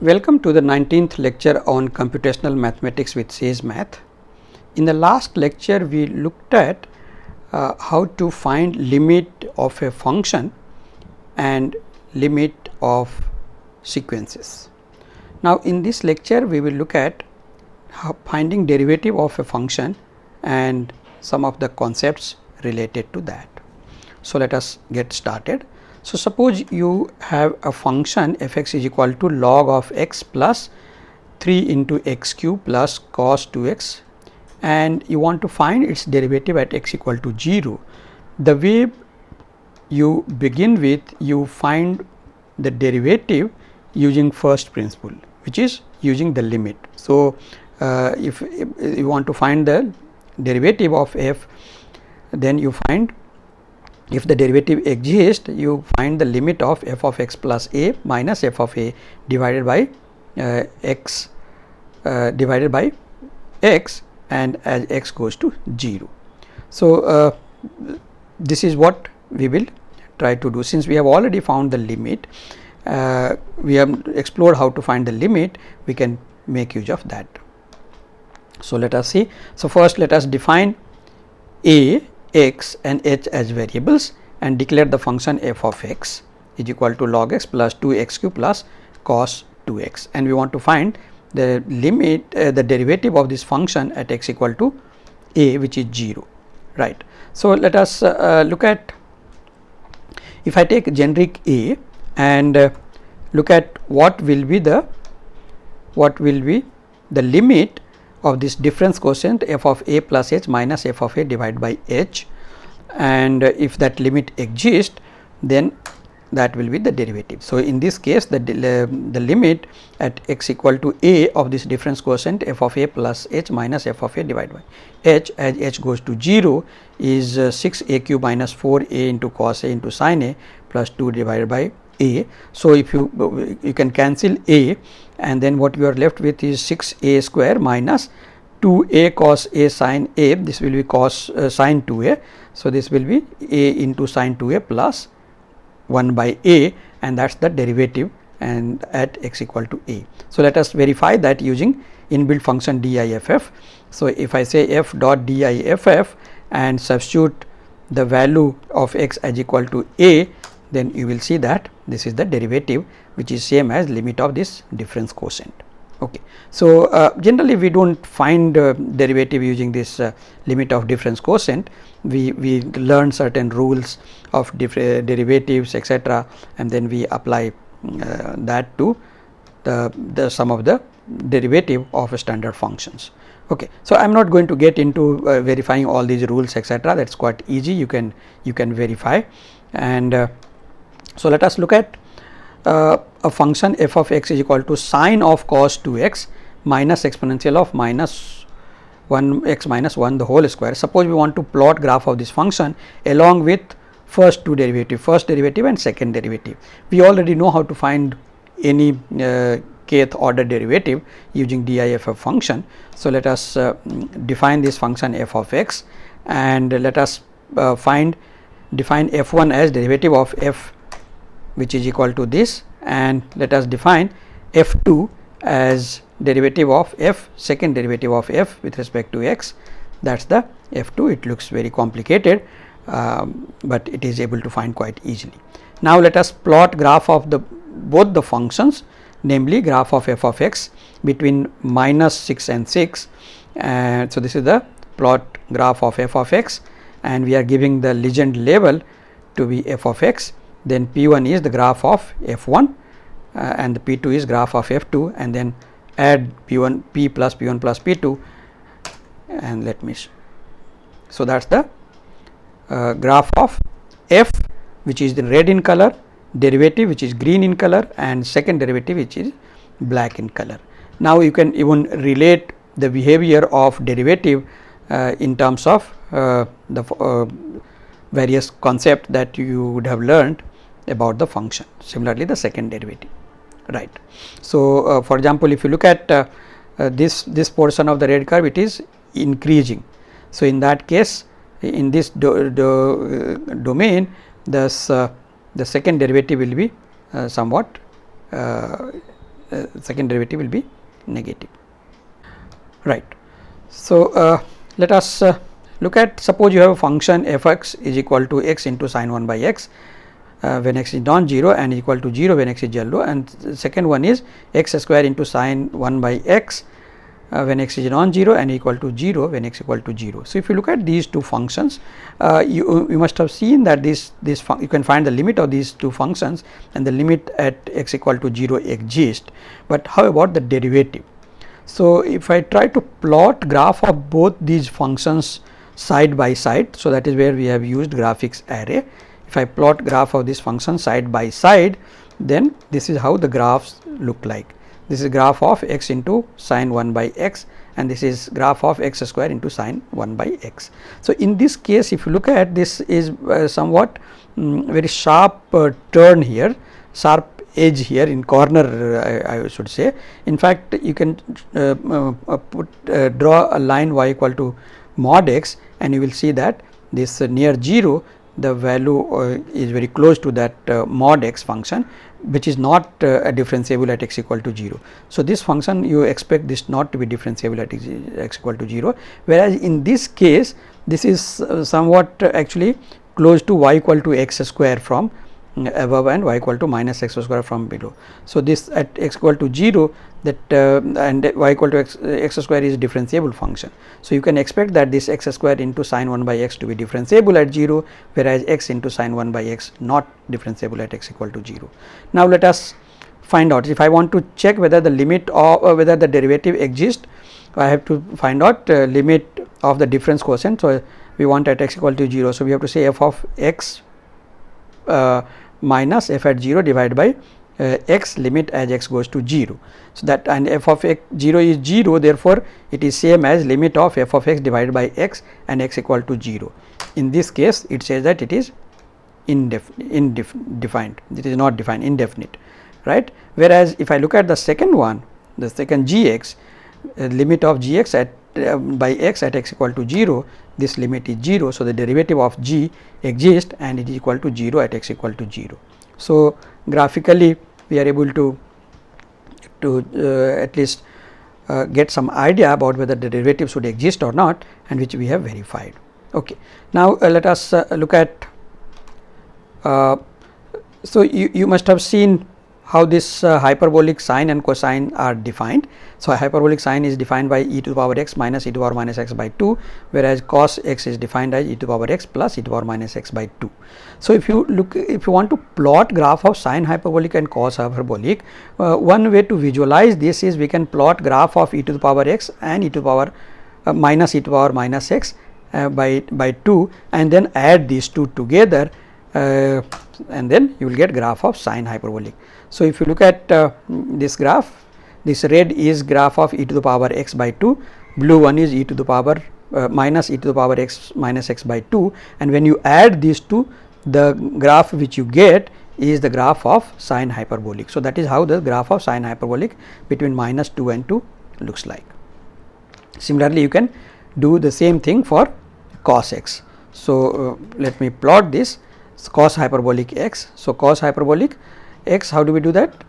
Welcome to the 19th lecture on computational mathematics with Sage Math. In the last lecture, we looked at how to find limit of a function and limit of sequences. Now, in this lecture, we will look at finding derivative of a function and some of the concepts related to that. So, let us get started. So, suppose you have a function f x is equal to log of x plus 3 into x cube plus cos 2 x, and you want to find its derivative at x equal to 0. The way you begin with, you find the derivative using first principle, which is using the limit. So, if you want to find the derivative of f, then you find, if the derivative exists, you find the limit of f of x plus a minus f of a divided by x and as x goes to 0. So, this is what we will try to do. Since we have already found the limit, we have explored how to find the limit, we can make use of that. So, let us see. So, first let us define a, x and h as variables and declare the function f of x is equal to log x plus 2 x cube plus cos 2 x, and we want to find the limit the derivative of this function at x equal to a, which is 0, right. So, let us look at, if I take generic a and look at what will be the limit of this difference quotient f of a plus h minus f of a divided by h, and if that limit exists, then that will be the derivative. So, in this case the limit at x equal to a of this difference quotient f of a plus h minus f of a divided by h, as h goes to 0, is 6 a cube minus 4 a into cos a into sin a plus 2 divided by a. So, if you can cancel a, and then what you are left with is 6 a square minus 2 a cos a sin a, this will be cos sin 2 a. So, this will be a into sin 2 a plus 1 by a, and that is the derivative and at x equal to a. So, let us verify that using inbuilt function DIFF. So, if I say f dot DIFF and substitute the value of x as equal to a, then you will see that this is the derivative, which is same as limit of this difference quotient. Okay. So, generally we do not find derivative using this limit of difference quotient. We learn certain rules of derivatives, etc., and then we apply that to the sum of the derivative of standard functions. Okay. So, I am not going to get into verifying all these rules, etc., that is quite easy, you can verify. And so, let us look at a function f of x is equal to sine of cos 2 x minus exponential of minus 1 x minus 1 the whole square. Suppose we want to plot graph of this function along with first two derivative, first derivative and second derivative. We already know how to find any kth order derivative using DIFF function. So, let us define this function f of x, and let us define f1 as derivative of f, which is equal to this, and let us define f2 as derivative of f, second derivative of f with respect to x, that is the f2. It looks very complicated, but it is able to find quite easily. Now, let us plot graph of both the functions, namely graph of f of x between minus 6 and 6. So, this is the plot graph of f of x, and we are giving the legend label to be f of x. Then P1 is the graph of f1 and the P2 is graph of f2, and then add P1 P plus P1 plus P2, and let me show. So, that is the graph of f, which is the red in color, derivative which is green in color, and second derivative which is black in color. Now, you can even relate the behavior of derivative in terms of the various concept that you would have learned about the function. Similarly, the second derivative, right. So, for example, if you look at this portion of the red curve, it is increasing. So, in that case, in this domain, the second derivative will be somewhat second derivative will be negative, right. So, let us look at, suppose you have a function f(x) is equal to x into sin 1 by x when x is non-zero and equal to 0 when x is 0, and the second one is x square into sin 1 by x when x is non-zero and equal to 0 when x equal to 0. So, if you look at these two functions, you must have seen that you can find the limit of these two functions and the limit at x equal to 0 exist, but how about the derivative? So, if I try to plot graph of both these functions side by side, so that is where we have used graphics array. If I plot graph of this function side by side, then this is how the graphs look like. This is graph of x into sin 1 by x, and this is graph of x square into sin 1 by x. So, in this case, if you look at this is somewhat very sharp turn here, sharp edge here in corner, I should say. In fact, you can draw a line y equal to mod x, and you will see that this near 0 the value is very close to that mod x function, which is not differentiable at x equal to 0. So, this function you expect this not to be differentiable at x equal to 0, whereas in this case this is somewhat actually close to y equal to x square from above and y equal to minus x square from below. So, this at x equal to 0 that and y equal to x square is differentiable function. So, you can expect that this x square into sin 1 by x to be differentiable at 0, whereas x into sin 1 by x not differentiable at x equal to 0. Now, let us find out, if I want to check whether the limit of whether the derivative exists, I have to find out limit of the difference quotient. So, we want at x equal to 0. So, we have to say f of x minus f at 0 divided by x limit as x goes to 0. So, that and f of x 0 is 0, therefore, it is same as limit of f of x divided by x and x equal to 0. In this case, it says that it is defined, it is not defined, indefinite, right. Whereas, if I look at the second one, the second gx, limit of gx at by x at x equal to 0, this limit is 0. So, the derivative of g exists and it is equal to 0 at x equal to 0. So, graphically we are able to at least get some idea about whether the derivative should exist or not, and which we have verified. Okay. Now, let us look at, so you must have seen how this hyperbolic sine and cosine are defined. So, hyperbolic sine is defined by e to the power x minus e to the power minus x by 2, whereas cos x is defined as e to the power x plus e to the power minus x by 2. So, if you want to plot graph of sine hyperbolic and cos hyperbolic, one way to visualize this is we can plot graph of e to the power x and e to the power minus e to the power minus x by 2, and then add these two together, and then you will get graph of sine hyperbolic. So, if you look at this graph, this red is graph of e to the power x by 2, blue one is e to the power minus e to the power x minus x by 2, and when you add these two, the graph which you get is the graph of sine hyperbolic. So, that is how the graph of sine hyperbolic between minus 2 and 2 looks like. Similarly, you can do the same thing for cos x. So, let me plot this cos hyperbolic x. So, cos hyperbolic x, how do we do that?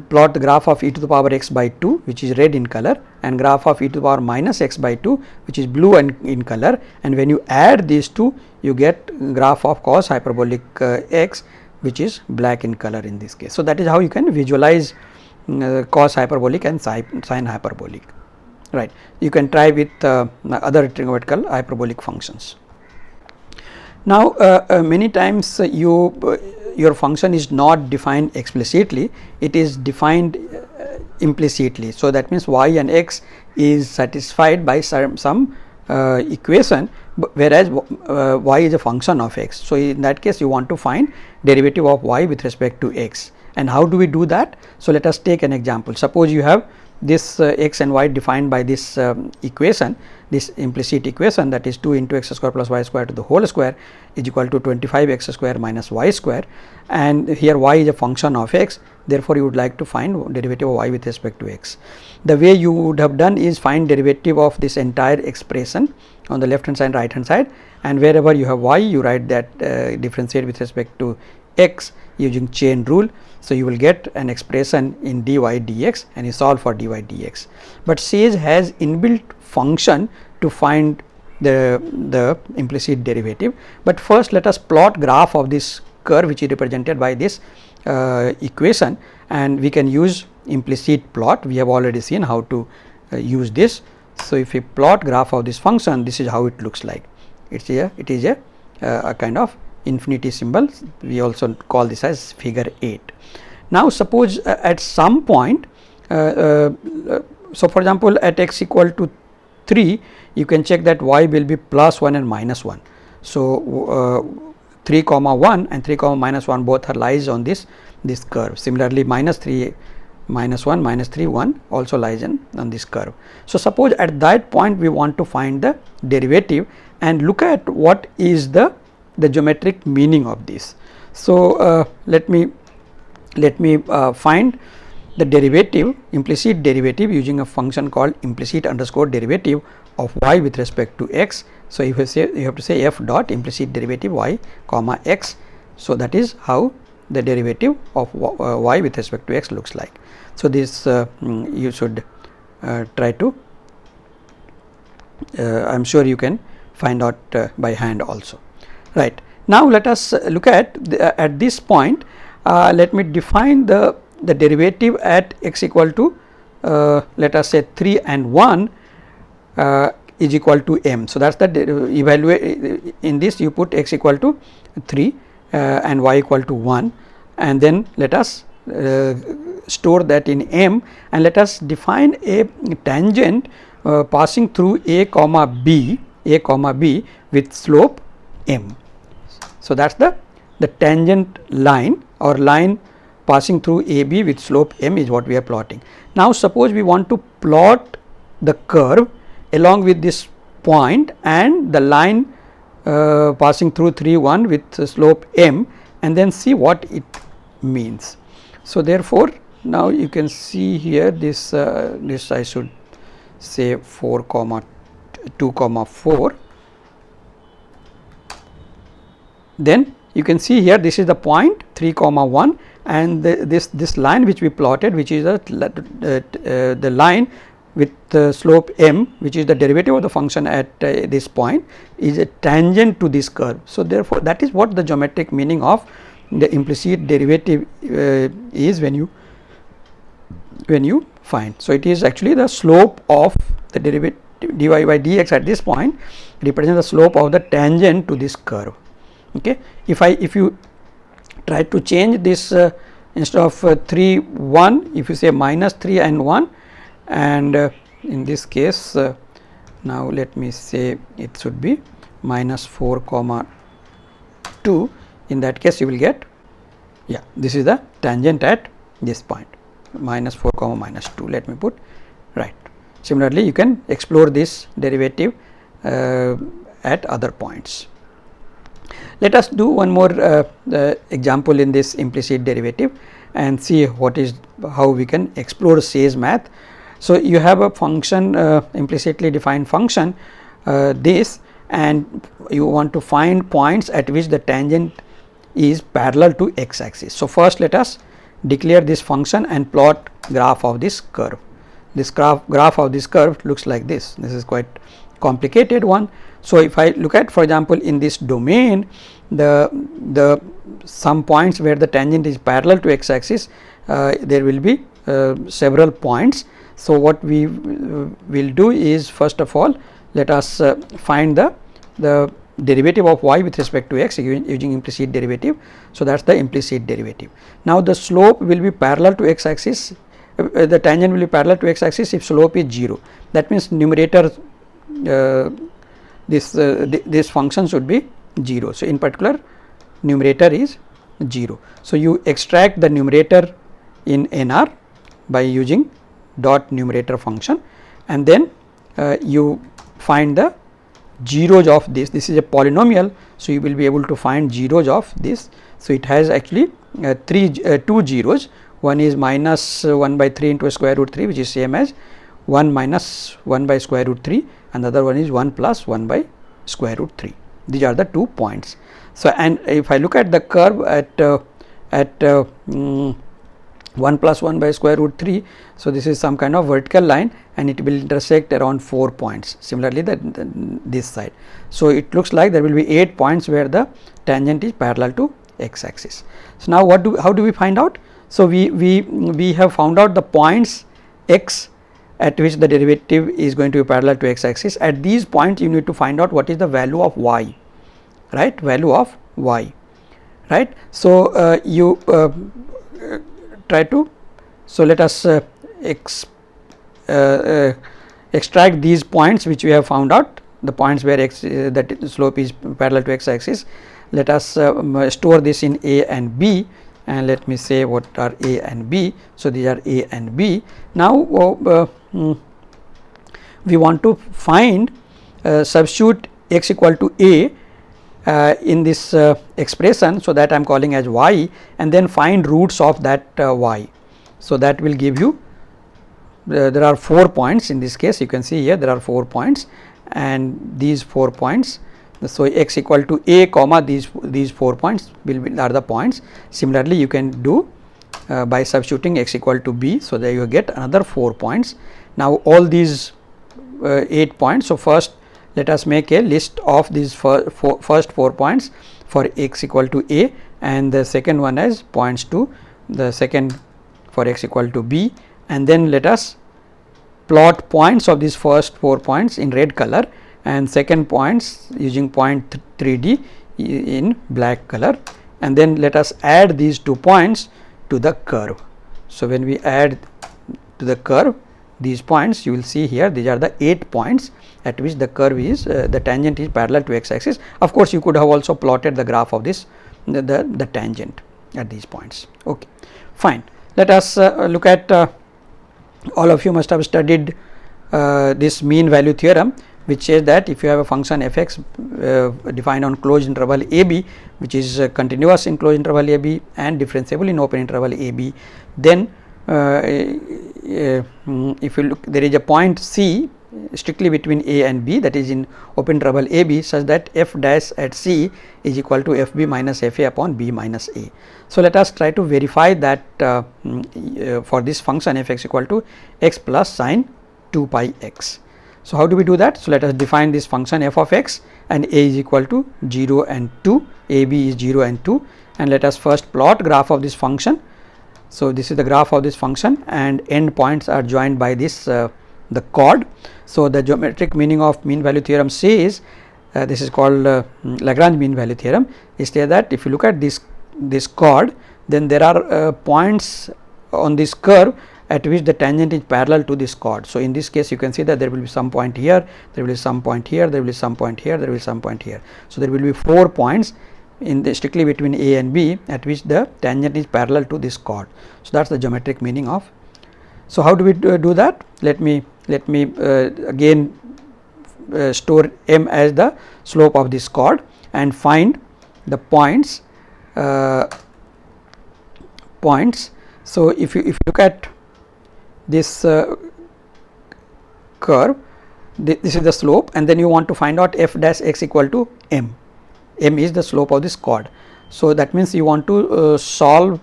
Plot the graph of e to the power x by 2, which is red in color, and graph of e to the power minus x by 2, which is blue and in color, and when you add these two, you get graph of cos hyperbolic x, which is black in color in this case. So, that is how you can visualize cos hyperbolic and sine hyperbolic, right. You can try with other trigonometrical hyperbolic functions. Now, many times your function is not defined explicitly, it is defined implicitly. So, that means y and x is satisfied by some equation, whereas y is a function of x. So, in that case you want to find derivative of y with respect to x, and how do we do that? So, let us take an example. Suppose you have this x and y defined by this equation, this implicit equation, that is 2 into x square plus y square to the whole square is equal to 25 x square minus y square, and here y is a function of x, therefore, you would like to find derivative of y with respect to x. The way you would have done is find derivative of this entire expression on the left hand side and right hand side, and wherever you have y, you write that differentiate with respect to x using chain rule. So you will get an expression in dy dx and you solve for dy dx. But Sage has inbuilt function to find the implicit derivative. But first let us plot graph of this curve which is represented by this equation, and we can use implicit plot. We have already seen how to use this. So if we plot graph of this function, this is how it looks like. It is a kind of infinity symbol. We also call this as figure 8. Now suppose at some point, so for example at x equal to 3, you can check that y will be plus 1 and minus 1. So 3 comma 1 and 3 comma minus 1 both are lies on this curve. Similarly minus 3 minus 1 minus 3 1 also lies on this curve. So suppose at that point we want to find the derivative and look at what is the geometric meaning of this. So let me find the derivative, implicit derivative, using a function called implicit underscore derivative of y with respect to x. So if you say, you have to say f dot implicit derivative y comma x. So that is how the derivative of y with respect to x looks like. So this you should try to, I am sure you can find out by hand also. Right. Now let us look at this point. Let me define the derivative at x equal to let us say 3 and 1 is equal to m. So that is the evaluate. In this you put x equal to 3 and y equal to 1, and then let us store that in m, and let us define a tangent passing through a comma b with slope m. So that is the tangent line or line passing through AB with slope m is what we are plotting. Now suppose we want to plot the curve along with this point and the line passing through 3 1 with slope m, and then see what it means. So therefore now you can see here this this I should say 4 comma 2 comma 4. Then you can see here this is the point 3 comma 1, and this line which we plotted, which is the line with the slope m, which is the derivative of the function at this point, is a tangent to this curve. So therefore that is what the geometric meaning of the implicit derivative is when you find. So it is actually the slope of the derivative dy by dx at this point represents the slope of the tangent to this curve. Okay. If you try to change this instead of 3 1, if you say minus 3 and 1, and in this case now let me say it should be minus 4 comma 2. In that case you will get, yeah, this is the tangent at this point, minus 4 comma minus 2, let me put, right. Similarly you can explore this derivative at other points. Let us do one more example in this implicit derivative and see how we can explore Sage math. So you have a function, implicitly defined function this, and you want to find points at which the tangent is parallel to x axis. So first let us declare this function and plot graph of this curve. This graph of this curve looks like this. This is quite complicated one. So if I look at, for example, in this domain, the some points where the tangent is parallel to x axis, there will be several points. So what we will do is, first of all, let us find the derivative of y with respect to x using implicit derivative. So that is the implicit derivative. Now the slope will be parallel to x axis, the tangent will be parallel to x axis if slope is 0. That means numerator this function should be 0. So in particular numerator is 0. So you extract the numerator in NR by using dot numerator function, and then you find the zeros of this. This is a polynomial, so you will be able to find zeros of this. So it has actually two zeros. One is minus 1 by 3 into square root 3, which is same as 1 minus 1 by square root 3, and the other one is 1 plus 1 by square root 3. These are the 2 points. So, and if I look at the curve at 1 plus 1 by square root 3. So, this is some kind of vertical line and it will intersect around 4 points, similarly this side. So, it looks like there will be 8 points where the tangent is parallel to x axis. So, now how do we find out? So, we have found out the points x at which the derivative is going to be parallel to x axis. At these points you need to find out what is the value of y, right, value of y, right. So, you try to, so let us extract these points which we have found out, the points where x that slope is parallel to x axis. Let us store this in A and B, and let me say what are A and B. So, these are A and B. Now, we want to find substitute x equal to A in this expression. So, that I am calling as y, and then find roots of that y. So, that will give you there are 4 points in this case. You can see here there are 4 points, and these 4 points. So, x equal to A comma these 4 points are the points. Similarly, you can do by substituting x equal to B. So, there you get another 4 points. Now, all these 8 points. So, first let us make a list of these first 4 points for x equal to A, and the second one as points to the second for x equal to B, and then let us plot points of these first 4 points in red color and second points using point 3D in black color, and then let us add these 2 points to the curve. So, when we add to the curve these points, you will see here these are the 8 points at which the curve is the tangent is parallel to x axis. Of course, you could have also plotted the graph of this the tangent at these points. Okay, fine. Let us look at all of you must have studied this mean value theorem, which says that if you have a function f x defined on closed interval a b, which is continuous in closed interval a b and differentiable in open interval a b, then if you look, there is a point C strictly between A and B, that is in open interval a b, such that f dash at C is equal to f b minus f a upon b minus a. So, let us try to verify that for this function f x equal to x plus sine 2 pi x. So, how do we do that? So, let us define this function f of x, and a is equal to 0 and 2, a b is 0 and 2, and let us first plot graph of this function. So, this is the graph of this function, and end points are joined by this the chord. So, the geometric meaning of mean value theorem says this is called Lagrange mean value theorem, is that if you look at this chord, then there are points on this curve at which the tangent is parallel to this chord. So, in this case you can see that there will be some point here, there will be some point here, there will be some point here, there will be some point here. So, there will be 4 points in the strictly between A and B at which the tangent is parallel to this chord. So, that is the geometric meaning of. So, how do we do that? Let me again store m as the slope of this chord and find the points. So, if you look at this curve, this is the slope, and then you want to find out f dash x equal to m. M is the slope of this chord. So, that means you want to solve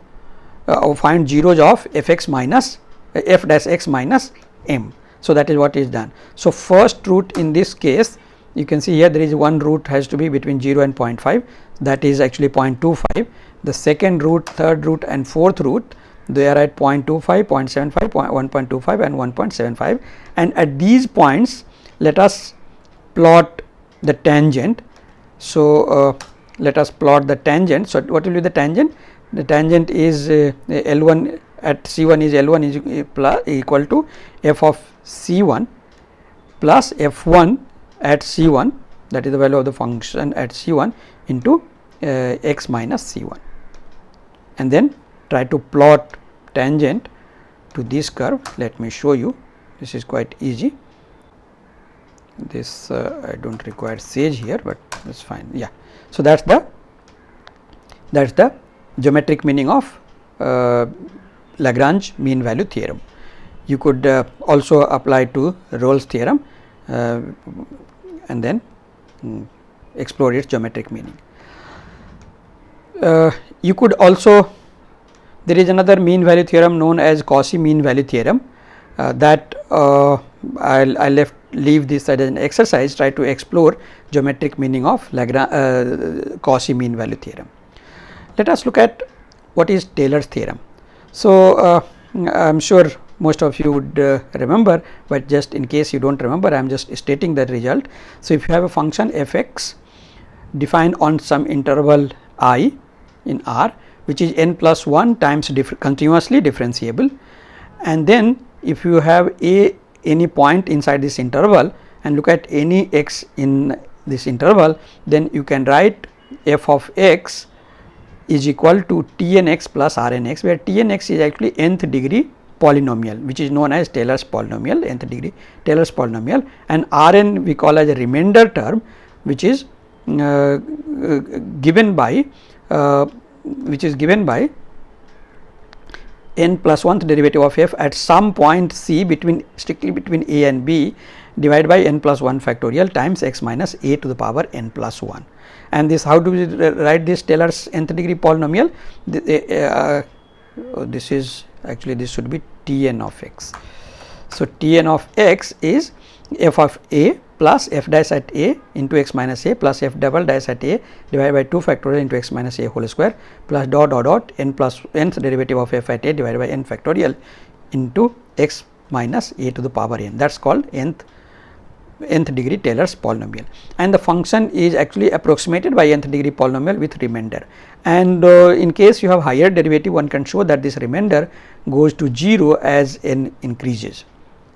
or find zeros of f x minus f dash x minus m. So, that is what is done. So, first root in this case, you can see here there is one root has to be between 0 and 0.5, that is actually 0.25. The second root, third root and fourth root, they are at 0.25, 0.75, 1.25 and 1.75, and at these points let us plot the tangent. So, let us plot the tangent. So, what will be the tangent? The tangent is L1 at C1 is L1 is equal to f of C1 plus f1 at C1, that is the value of the function at C1 into x minus C1, and then try to plot tangent to this curve. Let me show you, this is quite easy. This I do not require Sage here, but that is fine. Yeah. So, that is the geometric meaning of Lagrange mean value theorem. You could also apply to Rolle's theorem and then explore its geometric meaning. You could also, there is another mean value theorem known as Cauchy mean value theorem, that I'll leave this as an exercise, try to explore geometric meaning of Cauchy mean value theorem. Let us look at what is Taylor's theorem. So, I am sure most of you would remember, but just in case you do not remember, I am just stating the result. So, if you have a function f x defined on some interval I in R, which is n plus 1 times continuously differentiable, and then if you have any point inside this interval and look at any x in this interval, then you can write f of x is equal to T n x plus R n x, where T n x is actually nth degree polynomial, which is known as Taylor's polynomial, nth degree Taylor's polynomial, and R n we call as a remainder term, which is given by n plus 1th derivative of f at some point c strictly between a and b, divided by n plus 1 factorial times x minus a to the power n plus 1. And this, how do we write this Taylor's nth degree polynomial? This is actually, this should be T n of x. So, T n of x is f of a plus f dash at a into x minus a plus f double dash at a divided by 2 factorial into x minus a whole square plus dot dot dot n plus nth derivative of f at a divided by n factorial into x minus a to the power n. That is called nth degree Taylor's polynomial, and the function is actually approximated by nth degree polynomial with remainder. And in case you have higher derivative, one can show that this remainder goes to 0 as n increases,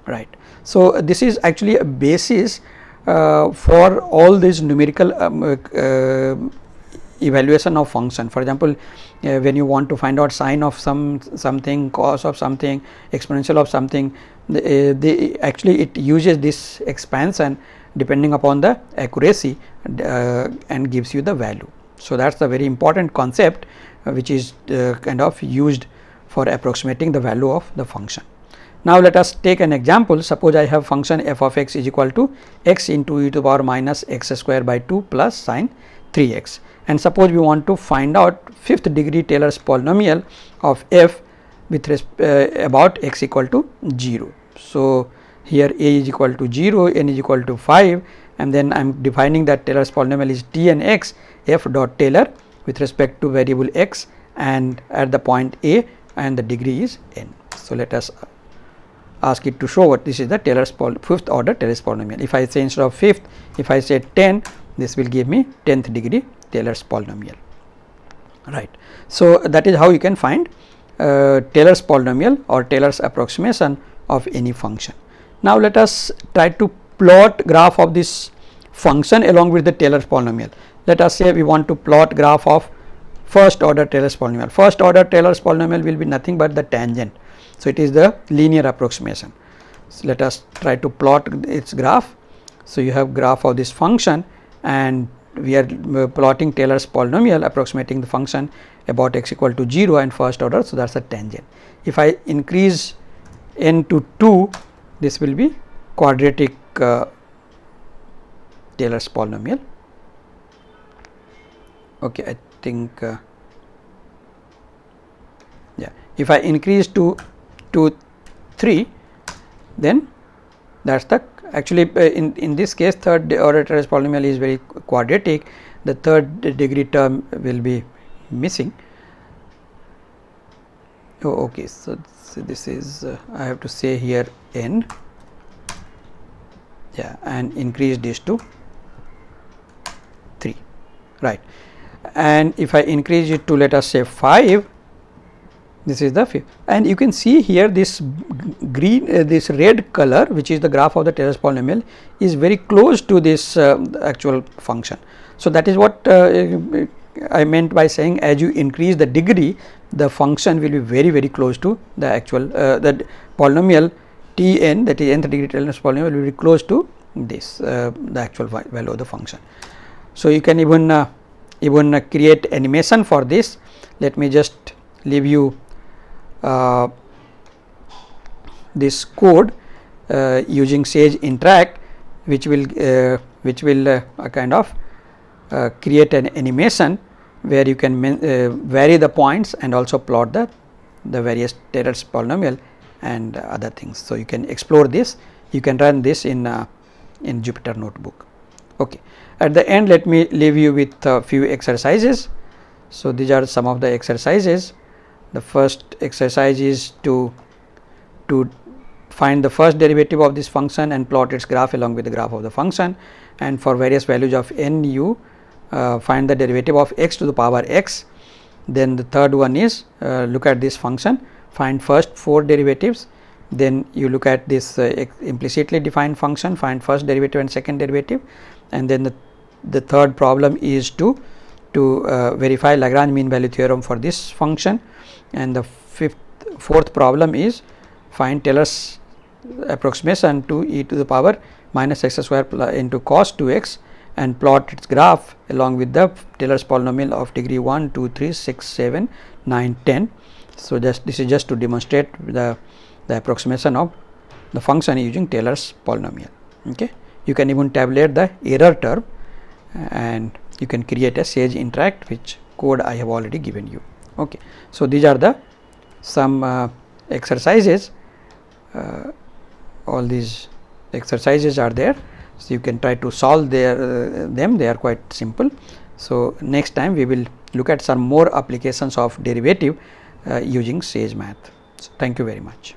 right. So, this is actually a basis for all these numerical evaluation of function. For example, when you want to find out sine of something, cos of something, exponential of something, they actually it uses this expansion depending upon the accuracy and gives you the value. So, that is the very important concept which is kind of used for approximating the value of the function. Now, let us take an example. Suppose I have function f of x is equal to x into e to the power minus x square by 2 plus sine 3x, and suppose we want to find out 5th degree Taylor's polynomial of f with about x equal to 0. So, here a is equal to 0, n is equal to 5, and then I am defining that Taylor's polynomial is T n x f dot Taylor with respect to variable x and at the point a, and the degree is n. So, let us ask it to show what this is the Taylor's 5th order Taylor's polynomial. If I say instead of 5th, if I say 10, this will give me 10th degree Taylor's polynomial, right. So, that is how you can find Taylor's polynomial or Taylor's approximation of any function. Now, let us try to plot graph of this function along with the Taylor's polynomial. Let us say we want to plot graph of first order Taylor's polynomial. First order Taylor's polynomial will be nothing but the tangent. So, it is the linear approximation. So, let us try to plot its graph. So, you have graph of this function and we are plotting Taylor's polynomial approximating the function about x equal to 0 and first order. So, that is a tangent. If I increase n to 2, this will be quadratic Taylor's polynomial. Okay, I think yeah. If I increase to 3, then that is the actually in this case third order Taylor's polynomial is very quadratic. The third degree term will be missing. Oh, okay. So, this is I have to say here n, yeah, and increase this to 3, right. And if I increase it to let us say 5, this is the 5th, and you can see here this green this red color, which is the graph of the Taylor's polynomial, is very close to this actual function. So, that is what I meant by saying as you increase the degree, the function will be very close to the actual the polynomial T n, that is nth degree Taylor's polynomial, will be close to this the actual value of the function. So, you can even create animation for this. Let me just leave you this code using Sage Interact, which will kind of create an animation where you can vary the points and also plot the various Taylor's polynomial and other things. So, you can explore this, you can run this in Jupyter Notebook. Okay. At the end, let me leave you with a few exercises. So, these are some of the exercises. The first exercise is to find the first derivative of this function and plot its graph along with the graph of the function, and for various values of n u find the derivative of x to the power x. Then the third one is look at this function, find first 4 derivatives, then you look at this implicitly defined function, find first derivative and second derivative, and then the third problem is to verify Lagrange mean value theorem for this function, and the fourth problem is find Taylor's approximation to e to the power minus x square into cos 2x and plot its graph along with the Taylor's polynomial of degree 1, 2, 3, 6, 7, 9, 10. So, this is just to demonstrate the approximation of the function using Taylor's polynomial. Okay. You can even tabulate the error term and you can create a Sage Interact, which code I have already given you. Okay. So, these are the some exercises, all these exercises are there. So, you can try to solve them, they are quite simple. So, next time we will look at some more applications of derivative using Sage Math. So, thank you very much.